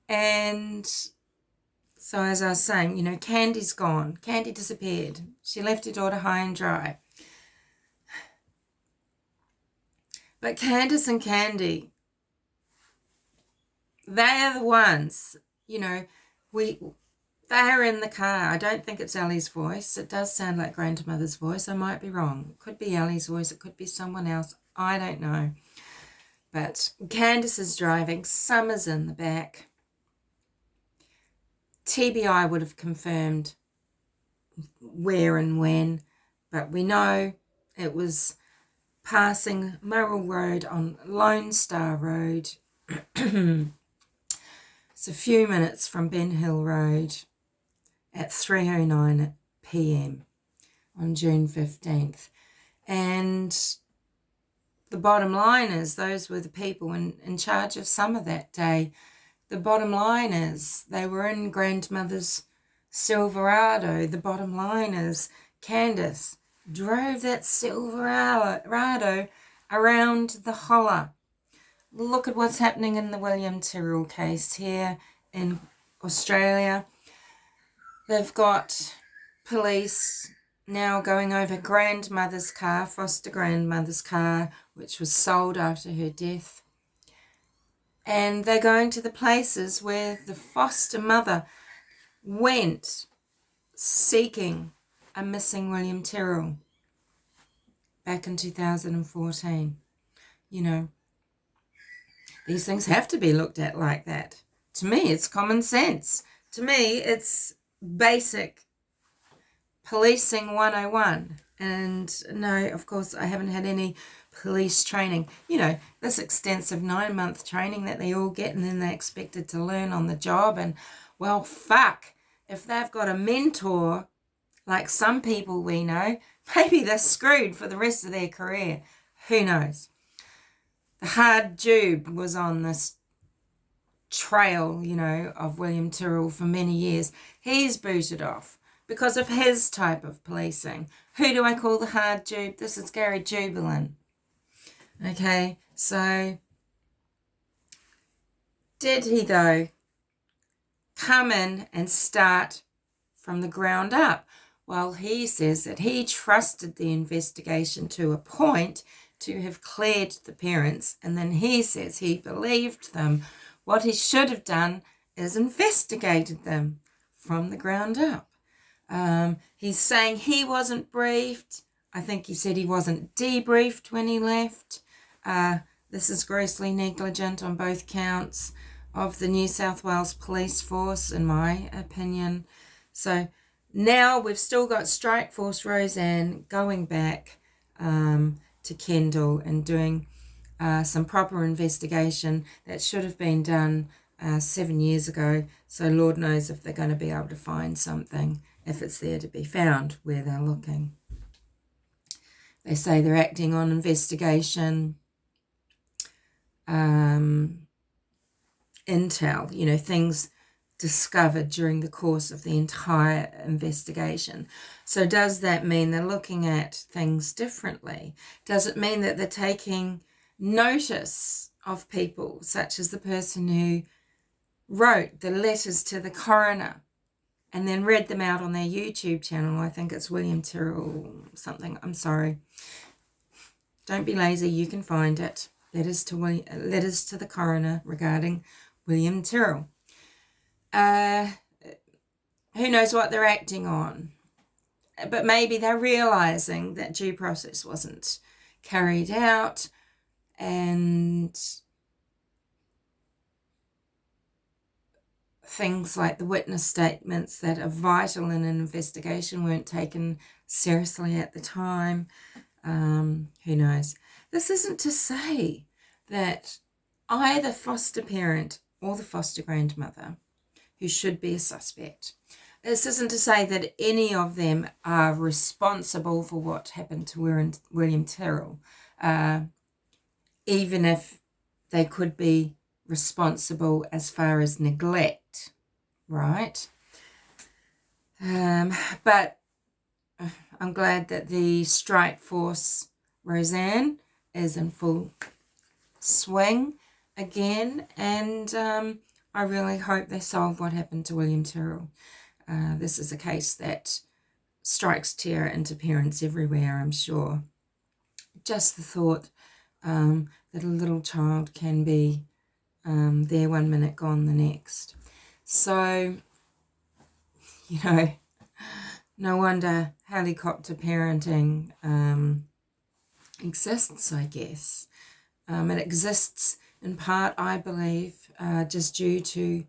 And so as I was saying, you know, Candy's gone. Candy disappeared. She left her daughter high and dry. But Candace and Candy, they are the ones, you know, they're in the car. I don't think it's Ellie's voice. It does sound like grandmother's voice. I might be wrong. It could be Ellie's voice. It could be someone else. I don't know. But Candace is driving. Summer's in the back. TBI would have confirmed where and when, but we know it was passing Murrell Road on Lone Star Road. It's a few minutes from Ben Hill Road at 3:09 p.m. on June 15th. And the bottom line is, those were the people in charge of Summer that day. The bottom line is they were in grandmother's Silverado. The bottom line is Candace drove that Silverado around the holler. Look at what's happening in the William Tyrrell case here in Australia. They've got police now going over grandmother's car, foster grandmother's car, which was sold after her death. And they're going to the places where the foster mother went seeking a missing William Tyrrell back in 2014. You know, these things have to be looked at like that. To me, it's common sense. To me, it's basic policing 101. And no, of course, I haven't had any police training. You know, this extensive 9-month training that they all get, and then they're expected to learn on the job. And, well, fuck, if they've got a mentor like some people we know, maybe they're screwed for the rest of their career. Who knows? The hard Jube was on this trail, you know, of William Tyrrell for many years. He's booted off because of his type of policing. Who do I call the hard Jube? This is Gary Jubelin. Okay, so did he, though, come in and start from the ground up? Well, he says that he trusted the investigation to a point to have cleared the parents, and then he says he believed them. What he should have done is investigated them from the ground up. He's saying he wasn't briefed. I think he said he wasn't debriefed when he left. This is grossly negligent on both counts of the New South Wales Police Force, in my opinion. So now we've still got Strike Force Roseanne going back to Kendall and doing some proper investigation that should have been done 7 years ago. So Lord knows if they're going to be able to find something, if it's there to be found where they're looking. They say they're acting on investigation intel, you know, things discovered during the course of the entire investigation. So does that mean they're looking at things differently? Does it mean that they're taking notice of people, such as the person who wrote the letters to the coroner and then read them out on their YouTube channel? I think it's William Tyrrell something. I'm sorry. Don't be lazy. You can find it. Letters to the coroner regarding William Tyrrell. Who knows what they're acting on? But maybe they're realising that due process wasn't carried out, and things like the witness statements that are vital in an investigation weren't taken seriously at the time. Who knows? This isn't to say that either foster parent or the foster grandmother, who should be a suspect, this isn't to say that any of them are responsible for what happened to William Tyrrell, even if they could be responsible as far as neglect, right? But I'm glad that the Strike Force Roseanne is in full swing again, and I really hope they solve what happened to William Tyrrell. This is a case that strikes terror into parents everywhere, I'm sure. Just the thought that a little child can be there 1 minute, gone the next. So, you know, no wonder helicopter parenting exists, I guess. It exists in part, I believe, just due to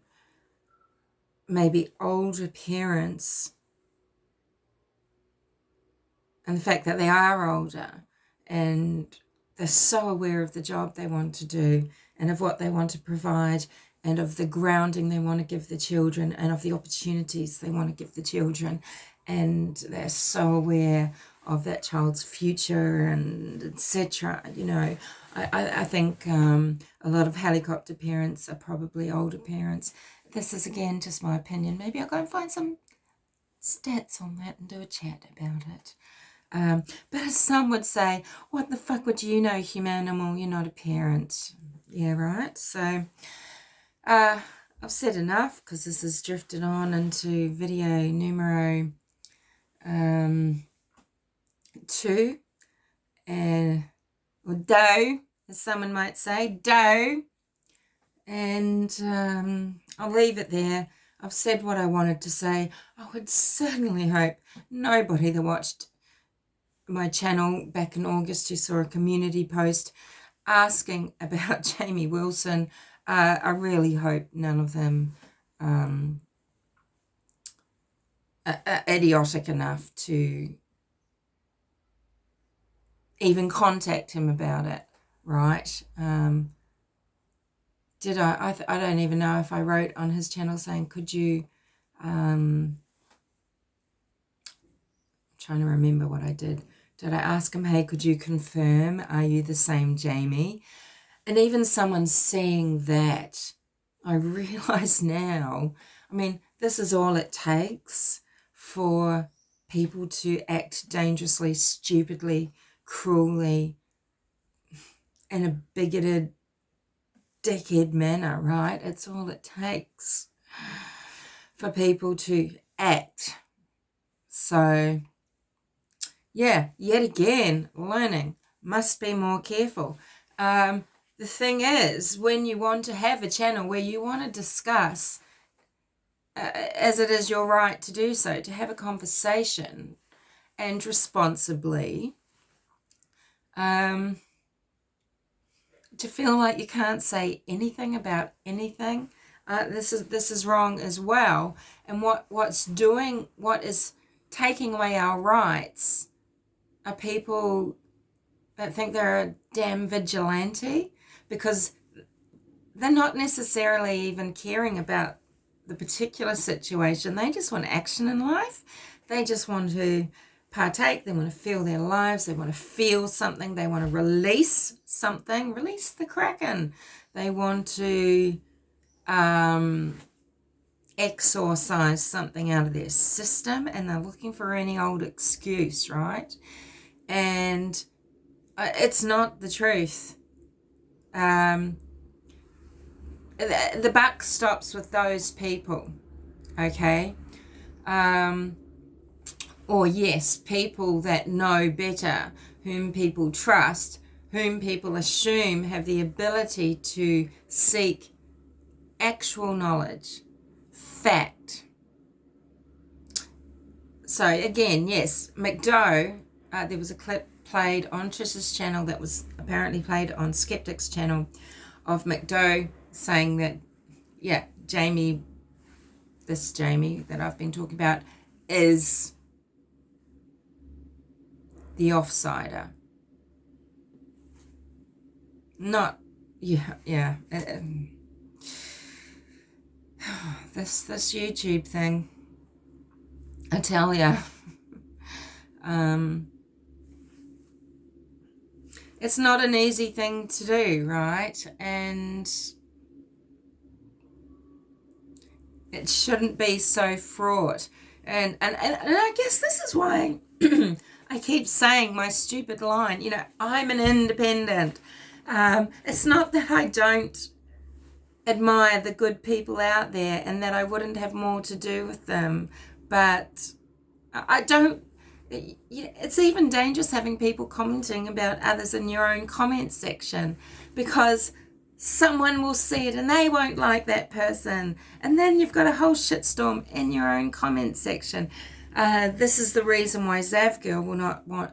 maybe older parents and the fact that they are older and they're so aware of the job they want to do and of what they want to provide and of the grounding they want to give the children and of the opportunities they want to give the children. And they're so aware of that child's future and etc. You know, I think a lot of helicopter parents are probably older parents. This is, again, just my opinion. Maybe I'll go and find some stats on that and do a chat about it. But as some would say, what the fuck would you know, Humanimal? You're not a parent. Yeah, right? So I've said enough, because this has drifted on into video numero 2. Or Deux, as someone might say. Deux. And I'll leave it there. I've said what I wanted to say. I would certainly hope nobody that watched my channel back in August who saw a community post asking about Jamie Wilson, I really hope none of them are idiotic enough to even contact him about it, right? Did I don't even know if I wrote on his channel saying, could you, trying to remember what I did. Did I ask him, hey, could you confirm, are you the same Jamie? And even someone seeing that, I realise now, I mean, this is all it takes for people to act dangerously, stupidly, cruelly, in a bigoted, dickhead manner, right? It's all it takes for people to act. So, yeah, yet again, learning. Must be more careful. The thing is, when you want to have a channel where you want to discuss, as it is your right to do so, to have a conversation and responsibly, to feel like you can't say anything about anything, this is wrong as well. And what is taking away our rights are people that think they're a damn vigilante, because they're not necessarily even caring about the particular situation. They just want action in life. They just want to partake. They want to feel their lives. They want to feel something. They want to release something. Release the Kraken. They want to exorcise something out of their system, and they're looking for any old excuse, right? And it's not the truth. The buck stops with those people, okay? Or yes, people that know better, whom people trust, whom people assume have the ability to seek actual knowledge, fact. So again, yes, McDough, there was a clip played on Trish's channel that was apparently played on Skeptic's channel of McDough saying that, yeah, Jamie, this Jamie that I've been talking about, is the offsider. Not, yeah. This YouTube thing, I tell ya, it's not an easy thing to do, right? And it shouldn't be so fraught. And I guess this is why I keep saying my stupid line, you know, I'm an independent. It's not that I don't admire the good people out there and that I wouldn't have more to do with them. But I don't, it's even dangerous having people commenting about others in your own comment section, because someone will see it and they won't like that person, and then you've got a whole shitstorm in your own comment section. This is the reason why Zavgirl will not want,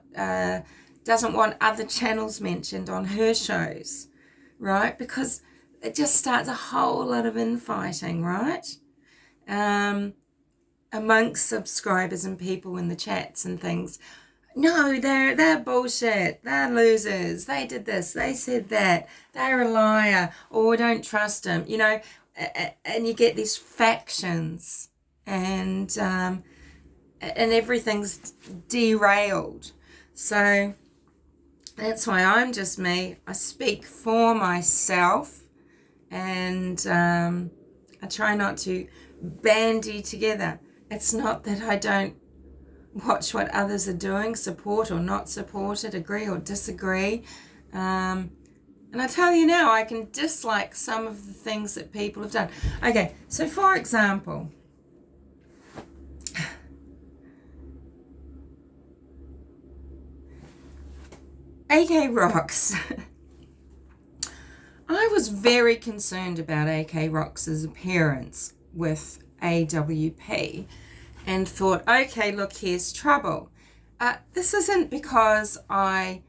doesn't want other channels mentioned on her shows, right? Because it just starts a whole lot of infighting, right? Amongst subscribers and people in the chats and things. No, they're bullshit. They're losers. They did this. They said that. They're a liar. Or don't trust them. You know, and you get these factions, and everything's derailed. So that's why I'm just me. I speak for myself, and I try not to bandy together. It's not that I don't watch what others are doing, support or not support it, agree or disagree. And I tell you now, I can dislike some of the things that people have done. Okay, so for example, AK Rocks. I was very concerned about AK Rocks' appearance with AWP and thought, okay, look, here's trouble. This isn't because I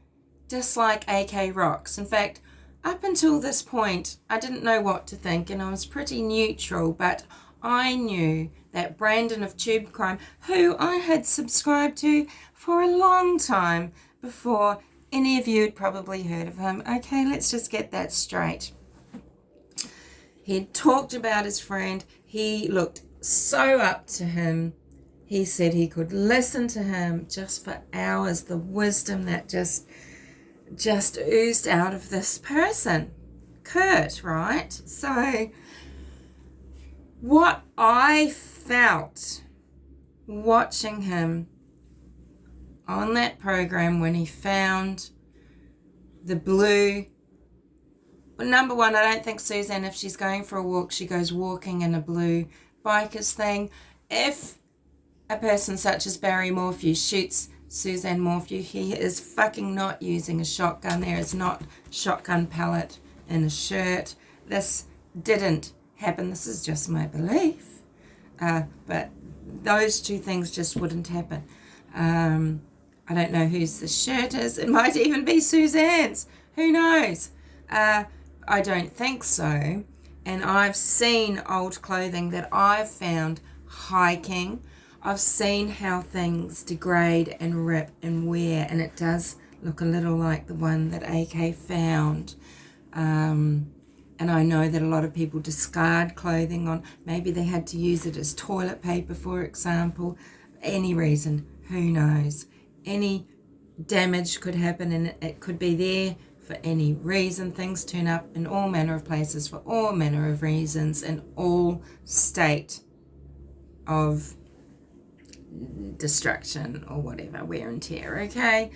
dislike AK Rocks. In fact, up until this point, I didn't know what to think, and I was pretty neutral, but I knew that Brandon of Tube Crime, who I had subscribed to for a long time before any of you had probably heard of him. Okay, let's just get that straight. He talked about his friend. He looked so up to him. He said he could listen to him just for hours. The wisdom that just oozed out of this person, Kurt, right? So what I felt watching him on that program when he found the blue, well, number one, I don't think Suzanne, if she's going for a walk, she goes walking in a blue biker's thing. If a person such as Barry Morphew shoots Suzanne Morphew, he is fucking not using a shotgun. There is not shotgun pellet in a shirt. This didn't happen. This is just my belief. But those two things just wouldn't happen. I don't know whose the shirt is. It might even be Suzanne's. Who knows? I don't think so. And I've seen old clothing that I've found hiking. I've seen how things degrade and rip and wear, and it does look a little like the one that AK found. And I know that a lot of people discard clothing on, maybe they had to use it as toilet paper, for example. Any reason, who knows? Any damage could happen, and it could be there for any reason. Things turn up in all manner of places for all manner of reasons, in all state of destruction or whatever, wear and tear, okay?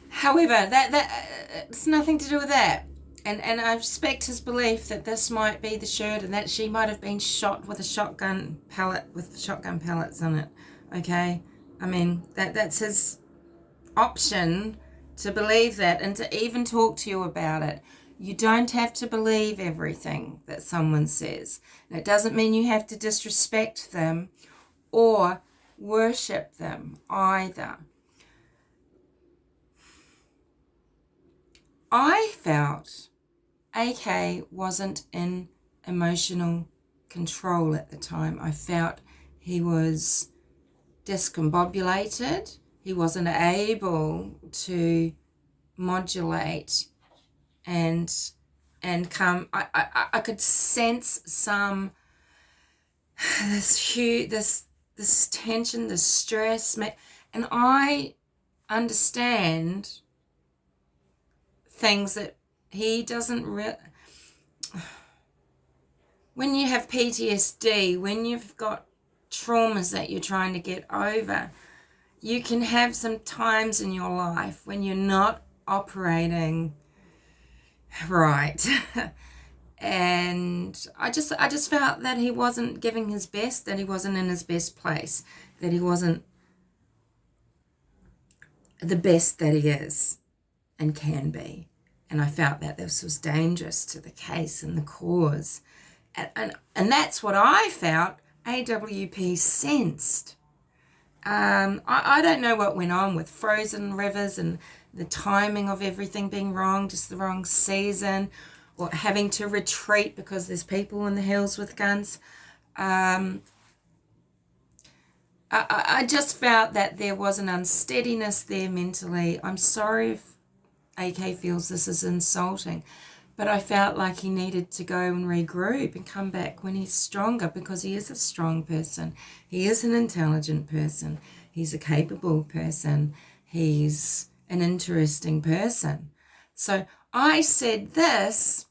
However, that it's nothing to do with that. And I respect his belief that this might be the shirt and that she might have been shot with a shotgun pellet, with shotgun pellets in it, okay? I mean, that's his option to believe that and to even talk to you about it. You don't have to believe everything that someone says. And it doesn't mean you have to disrespect them or worship them either. I felt AK wasn't in emotional control at the time. I felt he was discombobulated. He wasn't able to modulate and come. I could sense some this tension, this stress, and I understand things that he doesn't when you have PTSD, when you've got traumas that you're trying to get over, you can have some times in your life when you're not operating right. And I just felt that he wasn't giving his best, that he wasn't in his best place, that he wasn't the best that he is and can be. And I felt that this was dangerous to the case and the cause. And that's what I felt AWP sensed. I don't know what went on with frozen rivers and the timing of everything being wrong, just the wrong season, or having to retreat because there's people in the hills with guns. I just felt that there was an unsteadiness there mentally. I'm sorry if AK feels this is insulting, but I felt like he needed to go and regroup and come back when he's stronger, because he is a strong person. He is an intelligent person. He's a capable person. He's an interesting person. So I said this,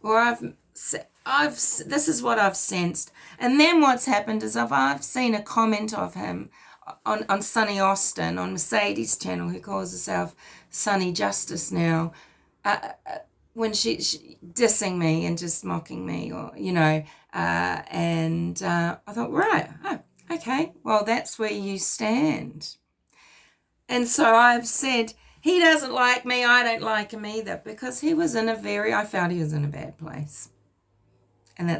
or this is what I've sensed. And then what's happened is I've seen a comment of him on Sunny Austin on Mercedes' channel, who calls herself Sunny Justice now, when she dissing me and just mocking me, or and I thought, right, oh, okay, well, that's where you stand. And so I've said, he doesn't like me, I don't like him either, because he was I felt he was in a bad place. And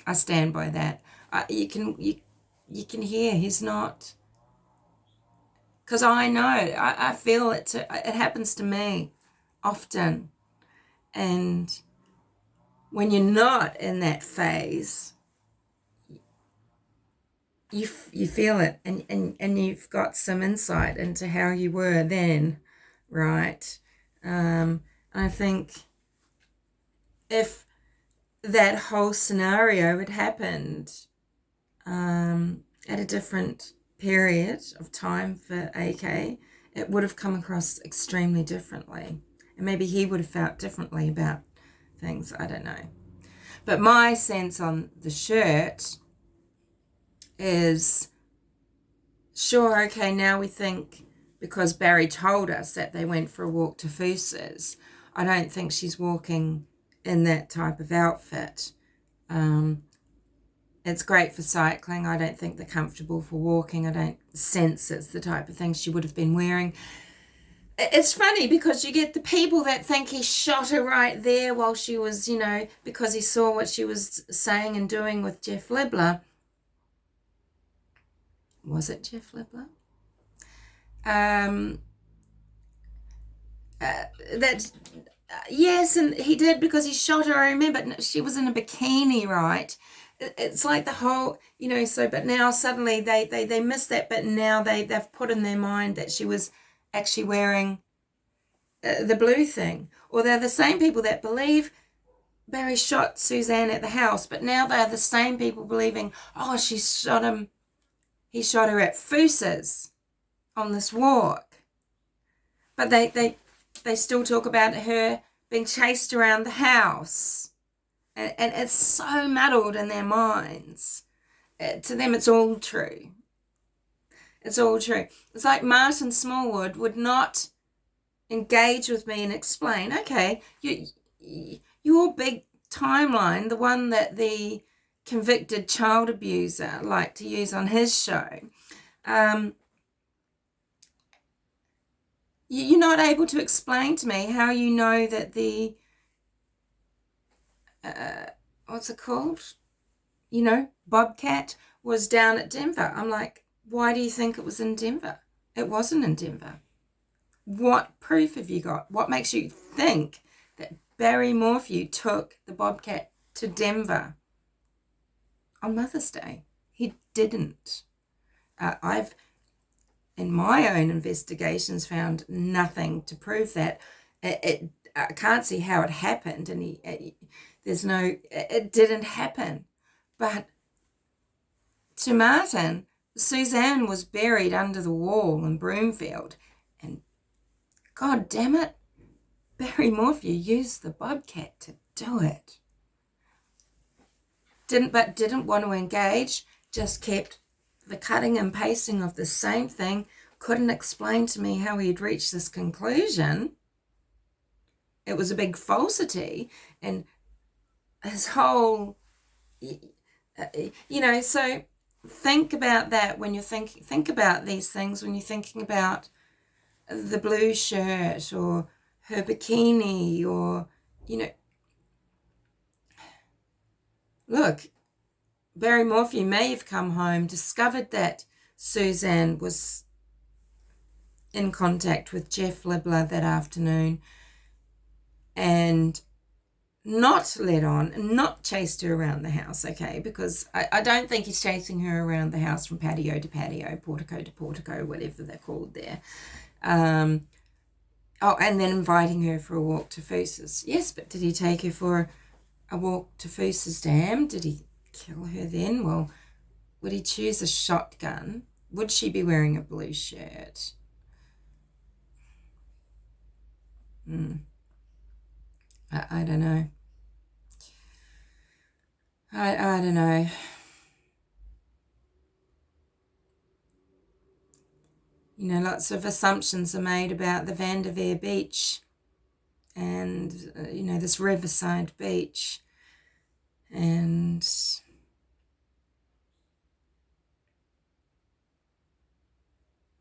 I stand by that. You can hear he's not, because I know, I feel it too. It happens to me often. And when you're not in that phase, you feel it, and you've got some insight into how you were then, right? I think if that whole scenario had happened at a different period of time for AK, it would have come across extremely differently. And maybe he would have felt differently about things, I don't know. But my sense on the shirt is, sure, okay, now we think, because Barry told us that they went for a walk to Foosa's, I don't think she's walking in that type of outfit. It's great for cycling. I don't think they're comfortable for walking. I don't sense it's the type of thing she would have been wearing. It's funny because you get the people that think he shot her right there while she was, because he saw what she was saying and doing with Jeff Libler. Was it Jeff Libler? Yes, and he did, because he shot her. I remember she was in a bikini, right? It's like the whole, but now suddenly they missed that, but now they've put in their mind that she was actually wearing the blue thing. Or they're the same people that believe Barry shot Suzanne at the house, but now they're the same people believing, oh, he shot her at Foosa's on this walk. But they still talk about her being chased around the house. And it's so muddled in their minds. To them, it's all true. It's all true. It's like Martin Smallwood would not engage with me and explain, okay, your big timeline, the one that the convicted child abuser liked to use on his show, you're not able to explain to me how you know that the what's it called? Bobcat was down at Denver. I'm like, why do you think it was in Denver? It wasn't in Denver. What proof have you got? What makes you think that Barry Morphew took the Bobcat to Denver on Mother's Day? He didn't. I've, in my own investigations, found nothing to prove that. I can't see how it happened, and it didn't happen. But to Martin, Suzanne was buried under the wall in Broomfield, and God damn it, Barry Morphew used the Bobcat to do it. Didn't want to engage, just kept the cutting and pasting of the same thing, couldn't explain to me how he'd reached this conclusion. it was a big falsity. And his whole, so think about that when you're think about these things when you're thinking about the blue shirt or her bikini, or, look, Barry Morphew may have come home, discovered that Suzanne was in contact with Jeff Libler that afternoon, and not led on, not chased her around the house, okay? Because I don't think he's chasing her around the house from patio to patio, portico to portico, whatever they're called there. And then inviting her for a walk to Fusa's. Yes, but did he take her for a walk to Fusa's Dam? Did he kill her then? Well, would he choose a shotgun? Would she be wearing a blue shirt? I don't know. I don't know. Lots of assumptions are made about the Vanderveer beach and, this riverside beach. And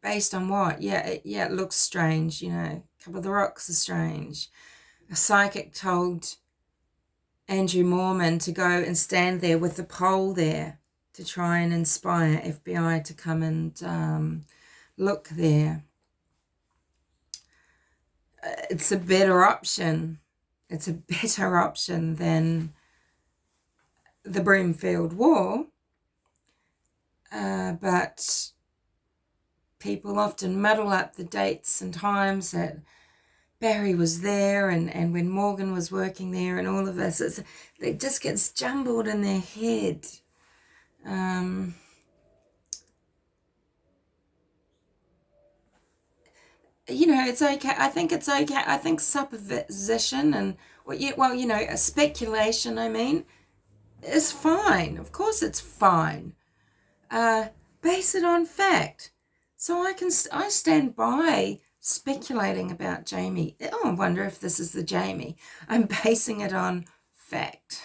based on what? Yeah, it looks strange, a couple of the rocks are strange. A psychic told Andrew Mormon to go and stand there with the pole there to try and inspire FBI to come and look there. It's a better option. It's a better option than the Broomfield Wall. But people often muddle up the dates and times that Barry was there and when Morgan was working there and all of this. It just gets jumbled in their head. It's okay. I think it's okay. I think supposition and, a speculation, is fine. Of course it's fine. Base it on fact. So I stand by speculating about Jamie. Oh, I wonder if this is the Jamie. I'm basing it on fact.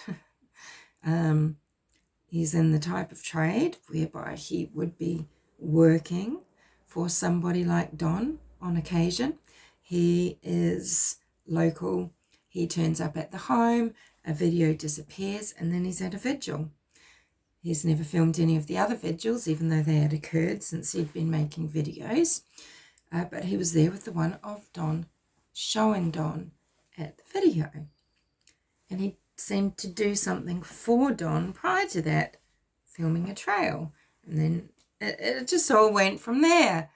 He's in the type of trade whereby he would be working for somebody like Don on occasion. He is local. He turns up at the home, a video disappears, and then he's at a vigil. He's never filmed any of the other vigils, even though they had occurred since he'd been making videos. But he was there with the one of Don, showing Don at the video. And he seemed to do something for Don prior to that, filming a trail. And then it just all went from there.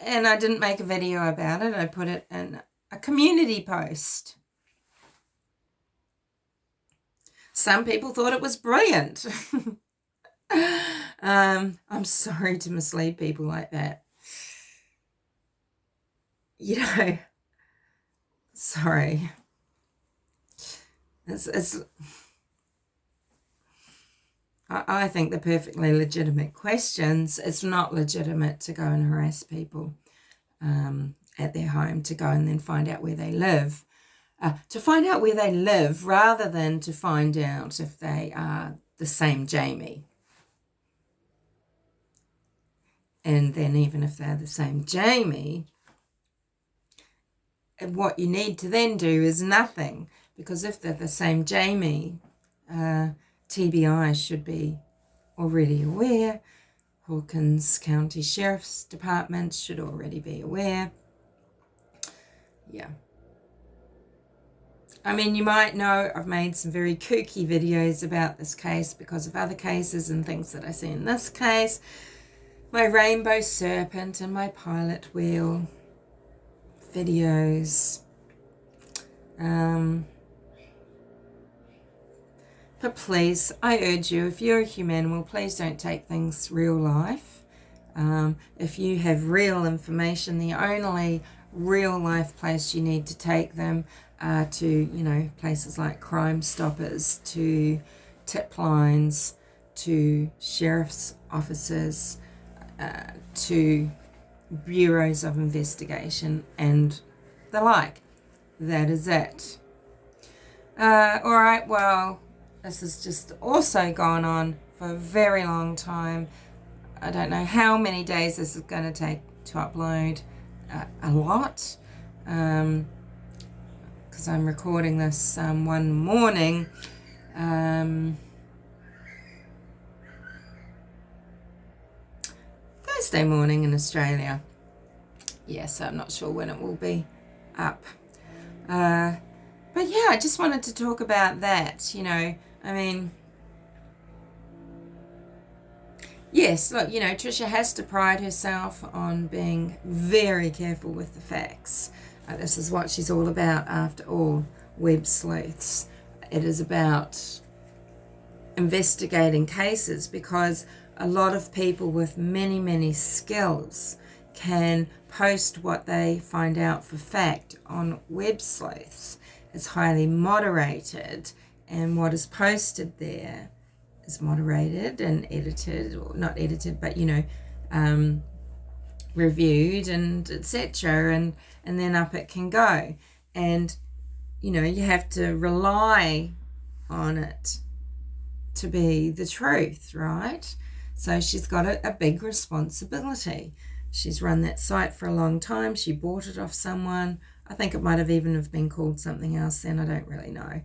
And I didn't make a video about it. I put it in a community post. Some people thought it was brilliant. I'm sorry to mislead people like that. Sorry. I think they're perfectly legitimate questions. It's not legitimate to go and harass people at their home, to go and then find out where they live. To find out where they live rather than to find out if they are the same Jamie. And then even if they're the same Jamie, what you need to then do is nothing. Because if they're the same Jamie, TBI should be already aware. Hawkins County Sheriff's Department should already be aware. Yeah. You might know I've made some very kooky videos about this case because of other cases and things that I see in this case. My rainbow serpent and my pilot wheel videos. But please, I urge you, if you're a Humanimal, please don't take things real life. If you have real information, the only real life place you need to take them are to, places like Crime Stoppers, to tip lines, to sheriff's offices, to bureaus of investigation and the like. that is it. All right, well, this has just also gone on for a very long time. I don't know how many days this is going to take to upload. A lot. Because I'm recording this one morning. Thursday morning in Australia. Yeah, so I'm not sure when it will be up. But yeah, I just wanted to talk about that, I mean, yes, look, Trisha has to pride herself on being very careful with the facts. This is what she's all about after all, web sleuths. It is about investigating cases, because a lot of people with many, many skills can post what they find out for fact on web sleuths. It's highly moderated, and what is posted there is moderated and edited, or not edited, but reviewed and etc. And then up it can go, and you have to rely on it to be the truth, right? So she's got a big responsibility. She's run that site for a long time. She bought it off someone. I think it might have even have been called something else then. I don't really know.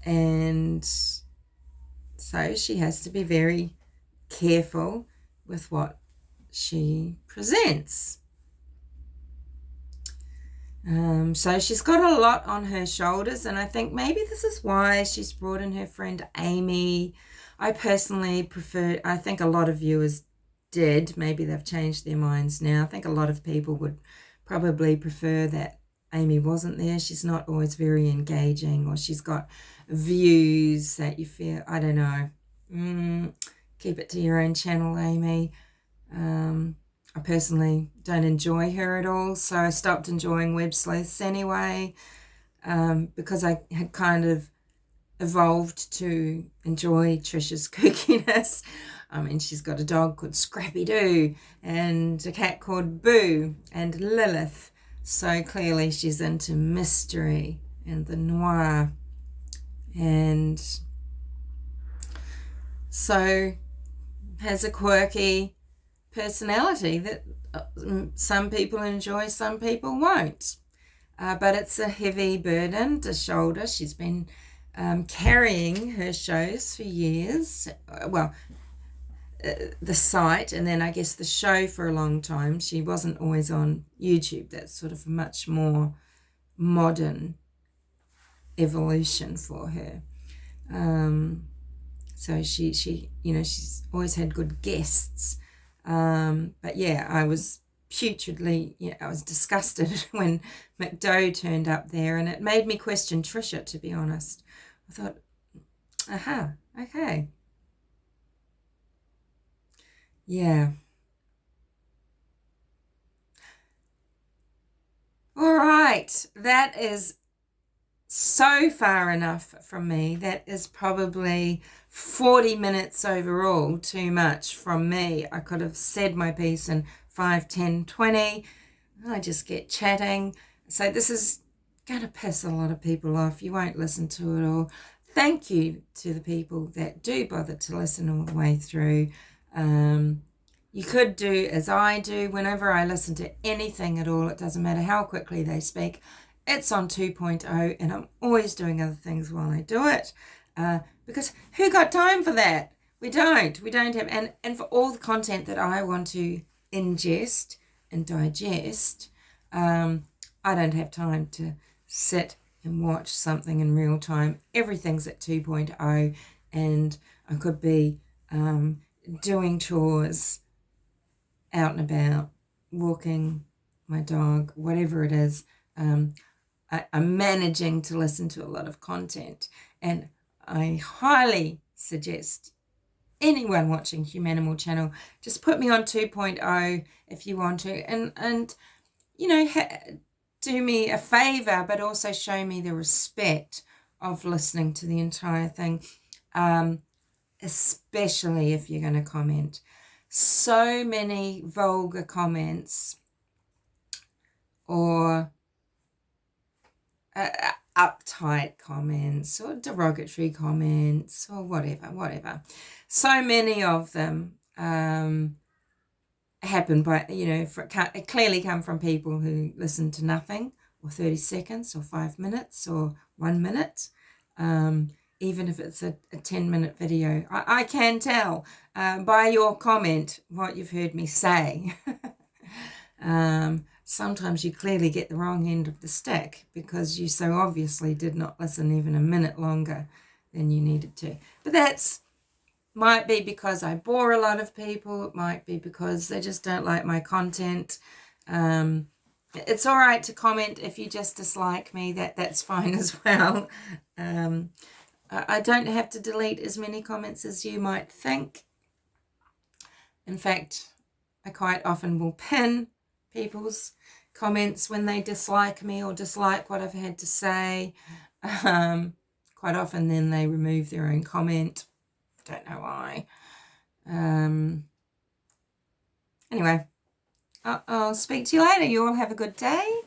And so she has to be very careful with what she presents. So she's got a lot on her shoulders, and I think maybe this is why she's brought in her friend Amy. I personally I think a lot of viewers did, maybe they've changed their minds now. I think a lot of people would probably prefer that Amy wasn't there. She's not always very engaging, or she's got views that you feel, I don't know, keep it to your own channel, Amy. I personally don't enjoy her at all, so I stopped enjoying web sleuths anyway, because I had kind of evolved to enjoy Trisha's kookiness. I mean, she's got a dog called Scrappy Doo and a cat called Boo and Lilith, so clearly she's into mystery and the noir, and so has a quirky personality that some people enjoy, some people won't. But it's a heavy burden to shoulder. She's been carrying her shows for years. The site, and then I guess the show for a long time. She wasn't always on YouTube. That's sort of a much more modern evolution for her. So she's always had good guests. But yeah, I was putridly, I was disgusted when Deux turned up there, and it made me question Trisha, to be honest. I thought, okay. Yeah. All right, that is so far enough from me. That is probably 40 minutes overall, too much from me. I could have said my piece in 5, 10, 20. I just get chatting. So this is going to piss a lot of people off. You won't listen to it all. Thank you to the people that do bother to listen all the way through. You could do as I do. Whenever I listen to anything at all, it doesn't matter how quickly they speak, it's on 2.0, and I'm always doing other things while I do it, because who got time for that? We don't have, and for all the content that I want to ingest and digest, I don't have time to sit and watch something in real time. Everything's at 2.0, and I could be doing chores, out and about, walking my dog, whatever it is. I'm managing to listen to a lot of content, and I highly suggest anyone watching Humanimal channel, just put me on 2.0 if you want to, and do me a favor, but also show me the respect of listening to the entire thing, especially if you're going to comment. So many vulgar comments or uptight comments or derogatory comments or whatever. So many of them happen by, it clearly come from people who listen to nothing, or 30 seconds or 5 minutes or 1 minute. Even if it's a 10-minute video. I can tell by your comment what you've heard me say. Sometimes you clearly get the wrong end of the stick because you so obviously did not listen even a minute longer than you needed to. But might be because I bore a lot of people. It might be because they just don't like my content. It's all right to comment if you just dislike me. That's fine as well. I don't have to delete as many comments as you might think. In fact, I quite often will pin people's comments when they dislike me or dislike what I've had to say. Quite often then they remove their own comment. Don't know why. Anyway, I'll speak to you later. You all have a good day.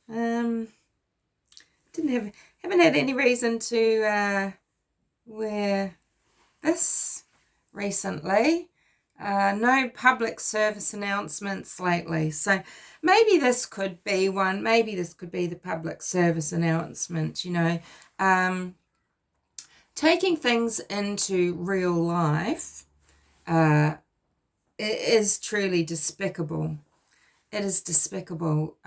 Haven't had any reason to wear this recently. No public service announcements lately. So maybe this could be one. Maybe this could be the public service announcement, taking things into real life it is truly despicable. It is despicable.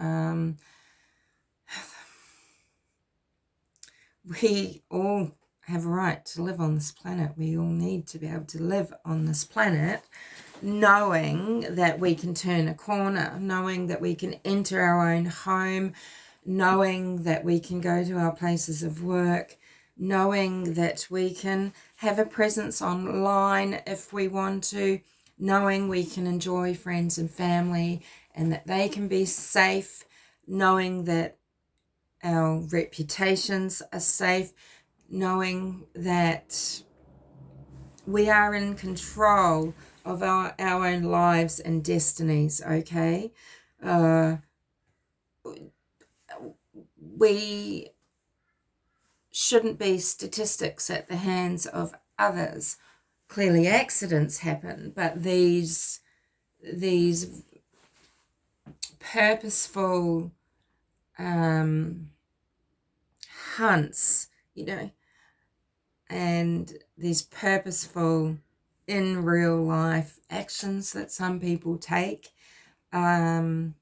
We all have a right to live on this planet. We all need to be able to live on this planet knowing that we can turn a corner, knowing that we can enter our own home, knowing that we can go to our places of work, knowing that we can have a presence online if we want to, knowing we can enjoy friends and family and that they can be safe, knowing that our reputations are safe, knowing that we are in control of our own lives and destinies, okay? We shouldn't be statistics at the hands of others. Clearly accidents happen, but these purposeful hunts, and these purposeful in real life actions that some people take, they're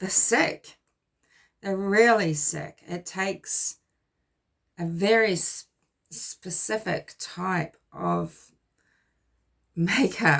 sick. They're really sick. It takes a very specific type of makeup